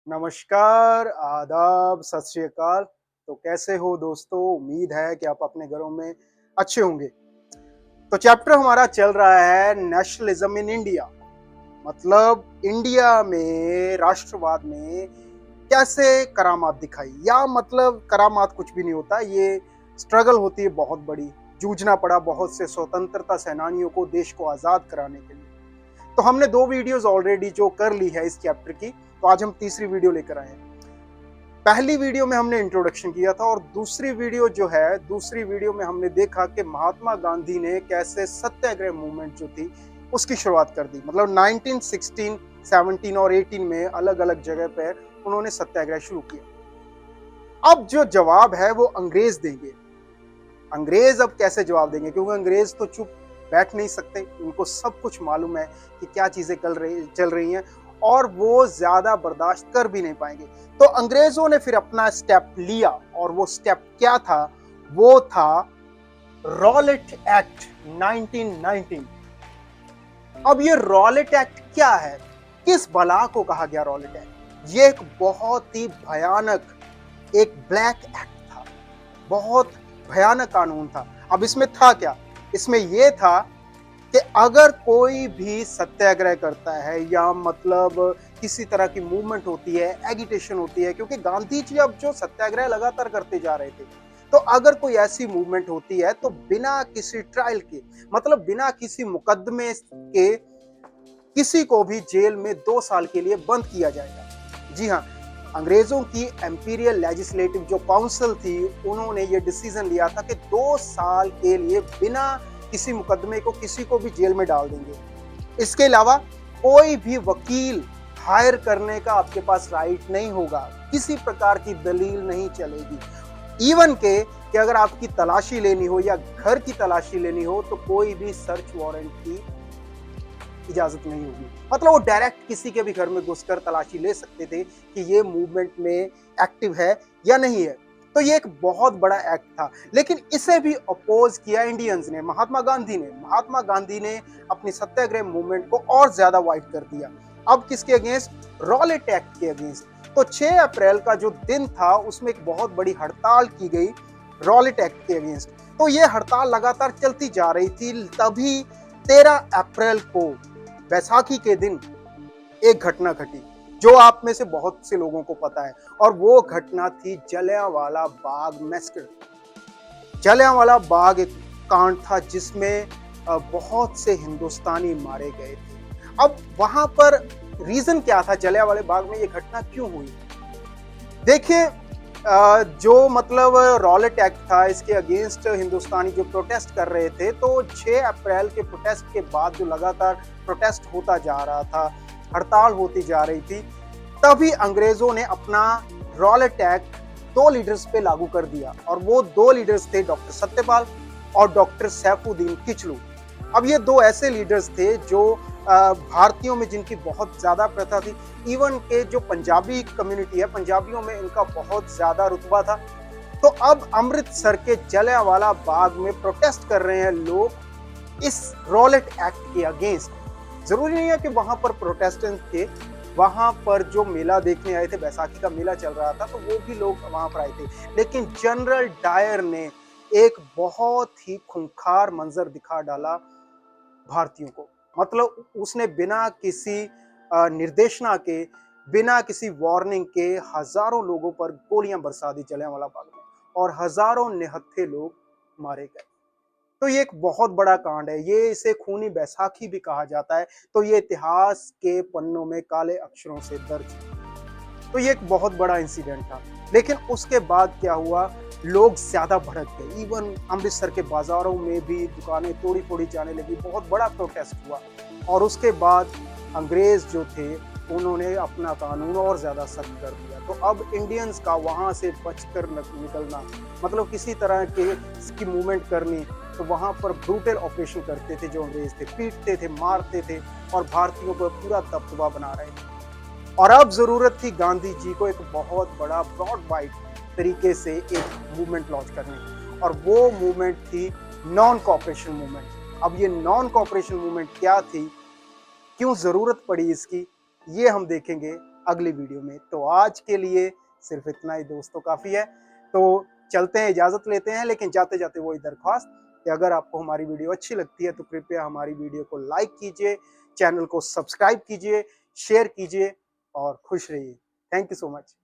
नमस्कार, आदाब, सत श्री अकाल। तो कैसे हो दोस्तों? उम्मीद है कि आप अपने घरों में अच्छे होंगे। तो चैप्टर हमारा चल रहा है नेशनलिज्म इन इंडिया, मतलब इंडिया में राष्ट्रवाद में कैसे करामात दिखाई, या मतलब करामात कुछ भी नहीं होता, ये स्ट्रगल होती है बहुत बड़ी। जूझना पड़ा बहुत से स्वतंत्रता सेनानियों को देश को आज़ाद कराने के लिए। तो हमने 2 वीडियोज़ ऑलरेडी जो कर ली है इस चैप्टर की, तो आज हम तीसरी वीडियो लेकर आए हैं। पहली वीडियो में हमने इंट्रोडक्शन किया था और दूसरी वीडियो में हमने देखा कि महात्मा गांधी ने कैसे सत्याग्रह मूवमेंट जो थी उसकी शुरुआत कर दी। मतलब 1916, 17 और 18 में अलग-अलग जगह पर उन्होंने सत्याग्रह शुरू किया। अब जो जवाब है वो अंग्रेज देंगे। अंग्रेज अब कैसे जवाब देंगे, क्योंकि अंग्रेज तो चुप बैठ नहीं सकते, उनको सब कुछ मालूम है कि क्या चीजें चल रही हैं और वो ज्यादा बर्दाश्त कर भी नहीं पाएंगे। तो अंग्रेजों ने फिर अपना स्टेप लिया और वो स्टेप क्या था? वो था रॉलेट एक्ट 1919। अब ये रॉलेट एक्ट क्या है? किस बला को कहा गया रॉलेट एक्ट? ये एक बहुत ही भयानक, एक ब्लैक एक्ट था, बहुत भयानक कानून था। अब इसमें था क्या? इसमें यह था कि अगर कोई भी सत्याग्रह करता है या मतलब किसी तरह की मूवमेंट होती है, एगिटेशन होती है, क्योंकि गांधी जी अब जो सत्याग्रह लगातार करते जा रहे थे, तो अगर कोई ऐसी मूवमेंट होती है तो बिना किसी ट्रायल के, मतलब बिना किसी मुकदमे के, किसी को भी जेल में 2 साल के लिए बंद किया जाएगा। जी हाँ, अंग्रेजों की एम्पीरियल लेजिस्लेटिव जो काउंसिल थी, उन्होंने ये डिसीजन लिया था कि 2 साल के लिए बिना किसी मुकदमे को किसी को भी जेल में डाल देंगे। इसके अलावा कोई भी वकील हायर करने का आपके पास राइट नहीं होगा, किसी प्रकार की दलील नहीं चलेगी। इवन के कि अगर आपकी तलाशी लेनी हो या घर की तलाशी लेनी हो तो कोई भी सर्च वारंट की इजाजत नहीं होगी। मतलब वो डायरेक्ट किसी के भी घर में घुसकर तलाशी ले सकते थे कि ये मूवमेंट में एक्टिव है या नहीं है। तो ये एक बहुत बड़ा एक्ट था, लेकिन इसे भी अपोज किया इंडियंस ने, महात्मा गांधी ने अपनी सत्याग्रह मूवमेंट को और ज्यादा वाइड कर दिया। अब किसके अगेंस्ट? रॉलेट एक्ट के अगेंस्ट। तो 6 अप्रैल का जो दिन था उसमें एक बहुत बड़ी हड़ताल की गई रॉलेट एक्ट के अगेंस्ट। तो ये हड़ताल लगातार चलती जा रही थी। तभी 13 अप्रैल को, बैसाखी के दिन, एक घटना घटी जो आप में से बहुत से लोगों को पता है, और वो घटना थी जलियांवाला बाग मैसेकर। जलियांवाला बाग एक कांड था जिसमें बहुत से हिंदुस्तानी मारे गए थे। अब वहां पर रीजन क्या था, जलियांवाले बाग में ये घटना क्यों हुई? देखिए, जो मतलब रॉलेट एक्ट था, इसके अगेंस्ट हिंदुस्तानी जो प्रोटेस्ट कर रहे थे, तो 6 अप्रैल के प्रोटेस्ट के बाद जो लगातार प्रोटेस्ट होता जा रहा था, हड़ताल होती जा रही थी, तभी अंग्रेजों ने अपना रॉलेट एक्ट 2 लीडर्स पे लागू कर दिया, और वो 2 लीडर्स थे डॉक्टर सत्यपाल और डॉक्टर सैफुद्दीन किचलू। अब ये 2 ऐसे लीडर्स थे जो भारतीयों में जिनकी बहुत ज्यादा प्रथा थी। इवन के जो पंजाबी कम्युनिटी है, पंजाबियों में इनका बहुत ज्यादा रुतबा था। तो अब अमृतसर के जलियांवाला बाग में प्रोटेस्ट कर रहे हैं लोग इस रॉलेट एक्ट के अगेंस्ट। जरूरी नहीं है कि वहां पर प्रोटेस्टेंट थे, वहां पर जो मेला देखने आए थे, बैसाखी का मेला चल रहा था, तो वो भी लोग वहां पर आए थे। लेकिन जनरल डायर ने एक बहुत ही खूंखार मंजर दिखा डाला भारतीयों को। मतलब उसने बिना किसी निर्देशना के, बिना किसी वार्निंग के हजारों लोगों पर गोलियां बरसा दी जलियांवाला बाग में, और हजारों निहत्थे लोग मारे गए। तो ये एक बहुत बड़ा कांड है, ये इसे खूनी बैसाखी भी कहा जाता है। तो ये इतिहास के पन्नों में काले अक्षरों से दर्ज है। तो ये एक बहुत बड़ा इंसिडेंट था। लेकिन उसके बाद क्या हुआ, लोग ज्यादा भड़क गए। इवन अमृतसर के बाजारों में भी दुकानें तोड़ी फोड़ी जाने लगी, बहुत बड़ा प्रोटेस्ट हुआ। और उसके बाद अंग्रेज जो थे उन्होंने अपना कानून और ज्यादा सख्त कर दिया। तो अब इंडियंस का वहां से बचकर निकलना, मतलब किसी तरह की मूवमेंट करनी, तो वहां पर ब्रूटल ऑपरेशन करते थे जो अंग्रेज थे, पीटते थे, मारते थे और भारतीयों को पूरा तबाह बना रहे थे। और अब जरूरत थी गांधी जी को एक बहुत बड़ा ब्रॉड वाइड तरीके से एक मूवमेंट लॉन्च करने की, और वो मूवमेंट थी नॉन कॉपरेशन मूवमेंट। अब ये नॉन कॉपरेशन मूवमेंट क्या थी, क्यों जरूरत पड़ी इसकी, ये हम देखेंगे अगली वीडियो में। तो आज के लिए सिर्फ इतना ही दोस्तों, काफ़ी है। तो चलते हैं, इजाज़त लेते हैं, लेकिन जाते जाते वही दरख्वास्त कि अगर आपको हमारी वीडियो अच्छी लगती है तो कृपया हमारी वीडियो को लाइक कीजिए, चैनल को सब्सक्राइब कीजिए, शेयर कीजिए और खुश रहिए। Thank you so much.